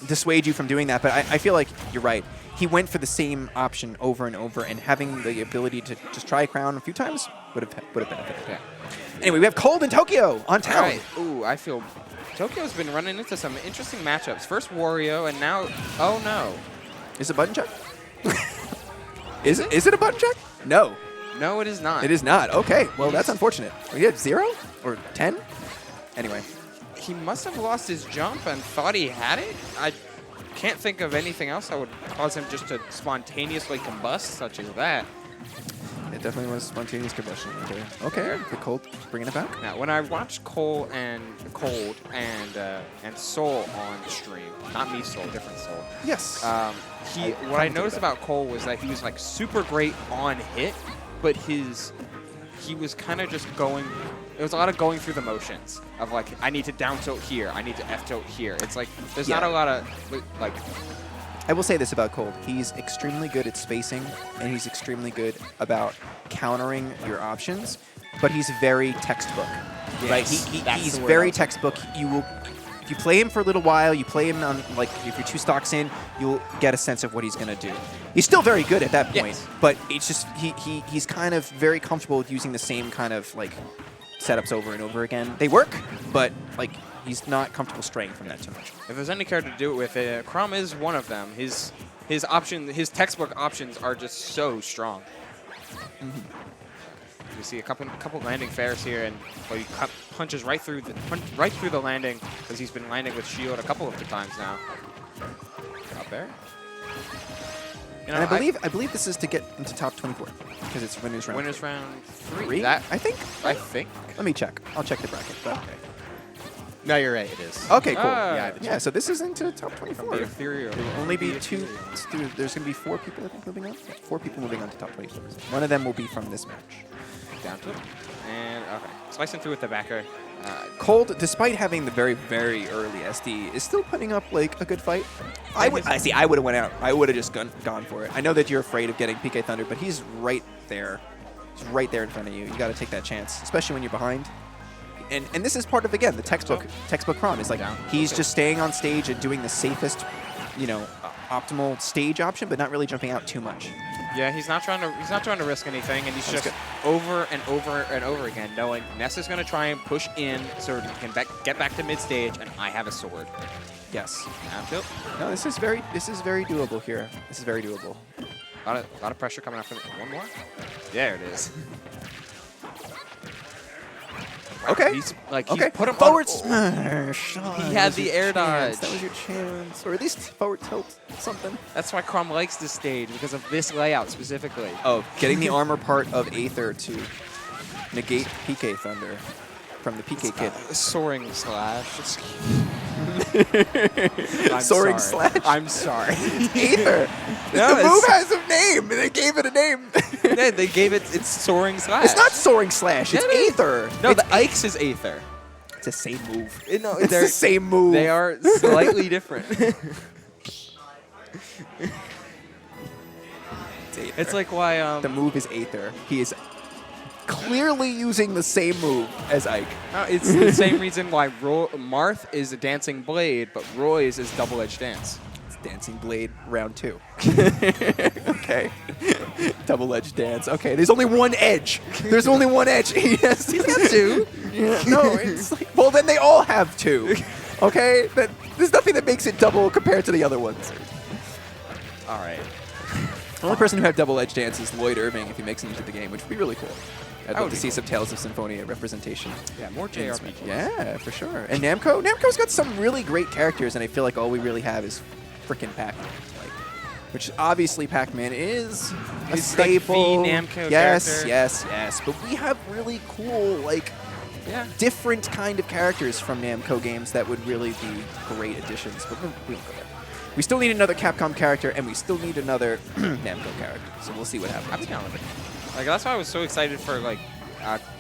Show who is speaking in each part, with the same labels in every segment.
Speaker 1: dissuade you from doing that, but I feel like you're right. He went for the same option over and over, and having the ability to just try Crown a few times would have benefited.
Speaker 2: Yeah.
Speaker 1: Anyway, we have Cold in Tokyo on town.
Speaker 2: All right. Ooh, I feel Tokyo's been running into some interesting matchups. First Wario, and now, oh no.
Speaker 1: Is it button check? Is it a button check? No.
Speaker 2: No, it is not.
Speaker 1: It is not. Okay. Well, that's unfortunate. He had 0 or 10? Anyway.
Speaker 2: He must have lost his jump and thought he had it. I can't think of anything else that would cause him just to spontaneously combust, such as that.
Speaker 1: It definitely was spontaneous combustion. Okay. The Cold bringing it back.
Speaker 2: Now, when I watched Cold and Soul on stream, not me Soul, different Soul.
Speaker 1: Yes.
Speaker 2: What I noticed about Cole was that he was like super great on hit, but he was kind of just going. It was a lot of going through the motions of like, I need to down tilt here, I need to F tilt here. It's like there's not a lot of like.
Speaker 1: I will say this about Cold. He's extremely good at spacing, and he's extremely good about countering your options, but he's very textbook.
Speaker 2: Yes,
Speaker 1: right? He's very textbook. If you play him for a little while, you play him on, like, if you're 2 stocks in, you'll get a sense of what he's going to do. He's still very good at that point, but it's just he's kind of very comfortable with using the same kind of, like, setups over and over again. They work, but, like, he's not comfortable straying from that too much.
Speaker 2: If there's any character to do it with, Chrom is one of them. His textbook options are just so strong. We see a couple landing fairs here, and he punches right through the landing because he's been landing with shield a couple of the times now. Up there. You know,
Speaker 1: and I believe this is to get into top 24 because it's winners round.
Speaker 2: Winners round 3.
Speaker 1: 3?
Speaker 2: That
Speaker 1: I think.
Speaker 2: Let
Speaker 1: me check. I'll check the bracket. But okay.
Speaker 3: No, you're right. It is.
Speaker 1: Okay, cool.
Speaker 2: Yeah,
Speaker 1: so this is into top 24.
Speaker 2: There
Speaker 1: will only be 2. There's going to be 4 people, I think, moving on. 4 people moving on to top 24. One of them will be from this match.
Speaker 2: Down to it. And, okay. Slicing through with the backer.
Speaker 1: Cold, despite having the very, very early SD, is still putting up, like, a good fight. I would have went out. I would have just gone for it. I know that you're afraid of getting PK Thunder, but he's right there. He's right there in front of you. You got to take that chance, especially when you're behind. And this is part of, again, the textbook Chrom is like he's just staying on stage and doing the safest, optimal stage option, but not really jumping out too much.
Speaker 2: Yeah, he's not trying to risk anything, and he's just over and over and over again, knowing Ness is going to try and push in so he can get back to mid stage, and I have a sword.
Speaker 1: Yes.
Speaker 2: No,
Speaker 1: this is very doable here. This is very doable.
Speaker 2: A lot of pressure coming after me. One more. There it is.
Speaker 1: Okay.
Speaker 2: He's put him
Speaker 1: forward
Speaker 2: smash. He had the air dodge.
Speaker 1: That was your chance, or at least forward tilt, something.
Speaker 2: That's why Chrom likes this stage, because of this layout specifically.
Speaker 1: Oh, getting the armor part of Aether to negate PK Thunder from the PK kit.
Speaker 2: Soaring slash.
Speaker 1: Soaring slash?
Speaker 2: I'm sorry.
Speaker 1: Aether. The move has a name. They gave it a name.
Speaker 2: Yeah, they gave it's Soaring Slash.
Speaker 1: It's not Soaring Slash. It's Aether.
Speaker 2: No, the Ike's is Aether.
Speaker 1: It's the same move.
Speaker 2: No,
Speaker 1: it's the same move.
Speaker 2: They are slightly different. It's like why
Speaker 1: the move is Aether. He is clearly using the same move as Ike.
Speaker 2: It's the same reason why Marth is a dancing blade, but Roy's is double-edged dance.
Speaker 1: It's dancing blade round 2. Okay. Double-edged dance. Okay, there's only one edge. There's only one edge. He's got 2. Yeah, no, it's like, well, then they all have 2. Okay? There's nothing that makes it double compared to the other ones.
Speaker 2: All right.
Speaker 1: The only person who had double-edged dance is Lloyd Irving if he makes it into the game, which would be really cool. I'd love to see some Tales of Symphonia representation.
Speaker 2: Yeah, more JRPGs.
Speaker 1: Yeah, for sure. And Namco's got some really great characters, and I feel like all we really have is frickin' Pac-Man. Which obviously Pac-Man is a staple.
Speaker 2: Like the Namco
Speaker 1: character. Yes. But we have really cool, different kind of characters from Namco games that would really be great additions. But we don't go there. We still need another Capcom character, and we still need another Namco character. So we'll see what happens.
Speaker 2: I'll be down with it. That's why I was so excited for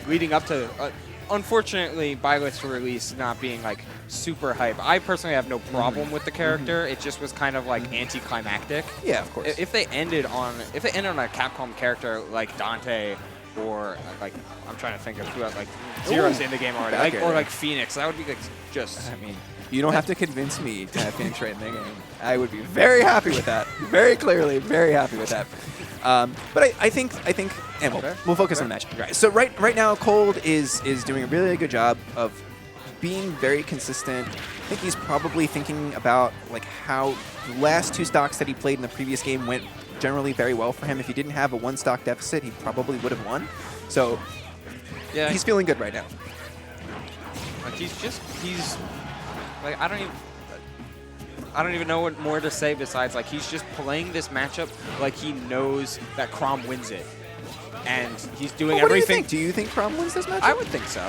Speaker 2: leading up to. Unfortunately, Byleth's release not being super hype. I personally have no problem with the character. It just was kind of anticlimactic.
Speaker 1: Yeah, of course.
Speaker 2: If they ended on a Capcom character like Dante, or I'm trying to think of who else Zero's in the game already, or Phoenix, that would be just.
Speaker 1: I mean, You don't have to convince me to have finish rate in the game. I would be very happy with that. Very clearly, very happy with that. But I think, and we'll focus on the match. Right. So right now, Cold is doing a really good job of being very consistent. I think he's probably thinking about like how the last 2 stocks that he played in the previous game went generally very well for him. If he didn't have a 1 stock deficit, he probably would have won. So yeah, he's feeling good right now.
Speaker 2: Like he's like I don't even know what more to say besides like he's just playing this matchup like he knows that Chrom wins it, and he's doing everything.
Speaker 1: Do you think Chrom wins this matchup?
Speaker 2: I would think so.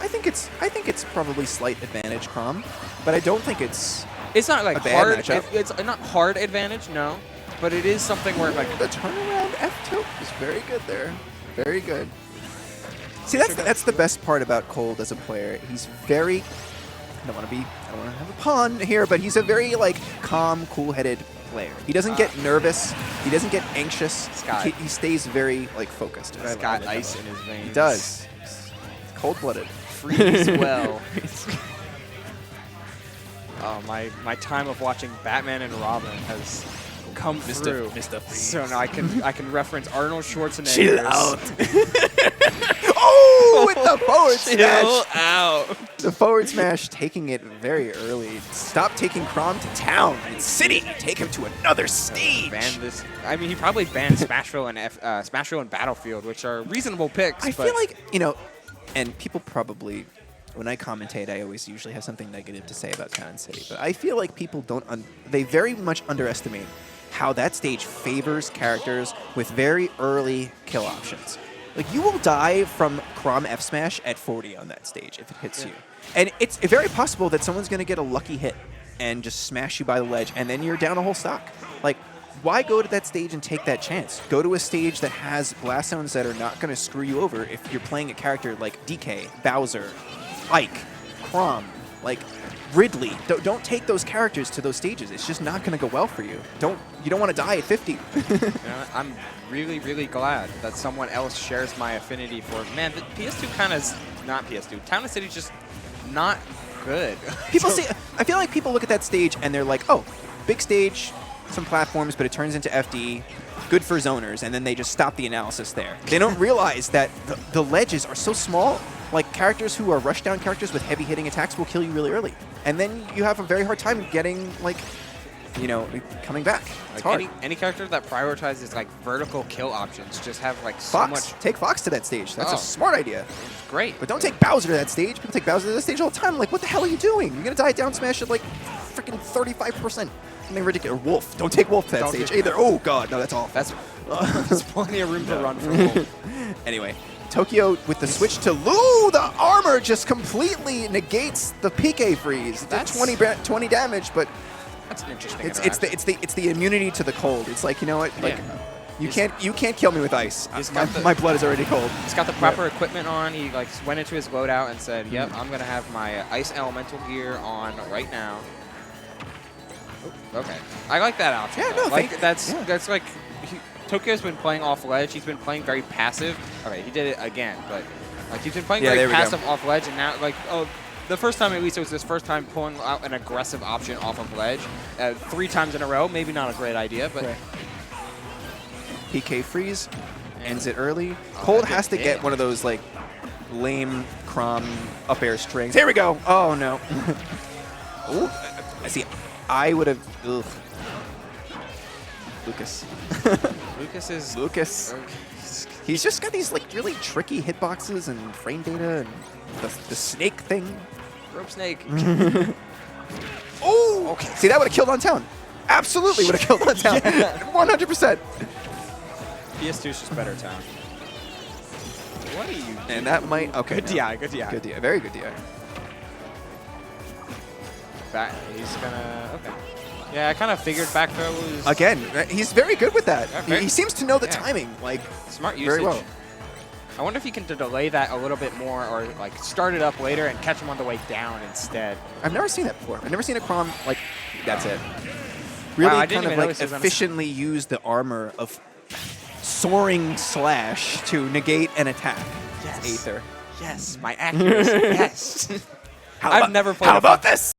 Speaker 1: I think it's probably slight advantage Chrom, but I don't think it's
Speaker 2: not like
Speaker 1: a bad
Speaker 2: hard.
Speaker 1: matchup.
Speaker 2: It's not hard advantage, no, but it is something where like
Speaker 1: the turnaround F tilt is very good there, very good. See, that's the best part about Cold as a player. He's very. I don't want to have a pun here, but he's a very like calm, cool-headed player. He doesn't get nervous. He doesn't get anxious. He stays very like focused.
Speaker 2: He's got ice in his veins.
Speaker 1: He does. He's cold-blooded.
Speaker 2: Freeze well. Oh, my time of watching Batman and Robin has come through.
Speaker 1: Mr. Freeze.
Speaker 2: So now I can reference Arnold Schwarzenegger.
Speaker 1: Chill out. Oh, with the forward smash.
Speaker 2: Chill out.
Speaker 1: The forward smash taking it very early. Stop taking Chrom to town and city. Take him to another stage.
Speaker 2: Ban this. I mean, he probably banned Smashville and Battlefield, which are reasonable picks.
Speaker 1: I feel like, you know, and people probably, when I commentate, I always usually have something negative to say about Town and City. But I feel like people they very much underestimate how that stage favors characters with very early kill options. Like, you will die from Chrom F Smash at 40 on that stage if it hits you. And it's very possible that someone's going to get a lucky hit and just smash you by the ledge, and then you're down a whole stock. Like, why go to that stage and take that chance? Go to a stage that has blast zones that are not going to screw you over if you're playing a character like DK, Bowser, Ike, Chrom, like Ridley. Don't take those characters to those stages. It's just not going to go well for you. You don't want to die at 50.
Speaker 2: You know, I'm really, really glad that someone else shares my affinity for, man, the PS2 kind of, not PS2, Town and City just not good.
Speaker 1: People see, I feel like people look at that stage and they're like, oh, big stage, some platforms, but it turns into FD, good for zoners, and then they just stop the analysis there. They don't realize that the ledges are so small, like characters who are rushdown characters with heavy hitting attacks will kill you really early. And then you have a very hard time getting, like, you know, coming back. It's hard.
Speaker 2: Any character that prioritizes like vertical kill options just have like so
Speaker 1: Fox.
Speaker 2: much.
Speaker 1: Take Fox to that stage. That's a smart idea.
Speaker 2: It's great.
Speaker 1: But don't take Bowser to that stage. People take Bowser to that stage all the time. Like, what the hell are you doing? You're going to die down smash at like freaking 35%. Something ridiculous. Wolf. Don't take Wolf to that stage either. Oh, God. No, that's awful.
Speaker 2: There's plenty of room to run for Wolf.
Speaker 1: Anyway, Tokyo with the switch to Lu. The armor just completely negates the PK freeze. That's 20 damage, but
Speaker 2: that's an interesting.
Speaker 1: It's the immunity to the cold. It's like, you know what? Like, you can't kill me with ice. My blood is already cold.
Speaker 2: He's got the proper equipment on. He like went into his loadout and said, "Yep, I'm gonna have my ice elemental gear on right now." Okay, I like that option.
Speaker 1: Yeah, no,
Speaker 2: like that's like Tokyo's been playing off ledge. He's been playing very passive. Okay, he did it again, but like he's been playing very passive off ledge, and now like the first time, at least, it was his first time pulling out an aggressive option off of ledge 3 times in a row. Maybe not a great idea, but
Speaker 1: PK freeze ends it early. Cold has to get one of those like lame Chrom up air strings. Here we go. Oh no. Ooh, I see. I would have. Lucas. Lucas. He's just got these like really tricky hitboxes and frame data and the snake thing.
Speaker 2: Rope snake.
Speaker 1: Oh, okay. See, that would have killed on town. Absolutely would have killed on town. 100%.
Speaker 2: PS2 is just better town. What are you doing?
Speaker 1: And that might. Okay.
Speaker 2: Good DI. Good DI.
Speaker 1: Good DI. Very good DI.
Speaker 2: He's gonna. Okay. Yeah, I kind of figured back throw was.
Speaker 1: Again, he's very good with that. Yeah, he seems to know the timing. Like,
Speaker 2: smart usage.
Speaker 1: Very well.
Speaker 2: I wonder if you can delay that a little bit more, or like start it up later and catch him on the way down instead.
Speaker 1: I've never seen that before. I've never seen a Chrom like that's it. Really kind of like efficiently use the armor of soaring slash to negate an attack.
Speaker 2: Yes.
Speaker 1: Aether.
Speaker 2: Yes, my accuracy. Yes.
Speaker 1: How about this?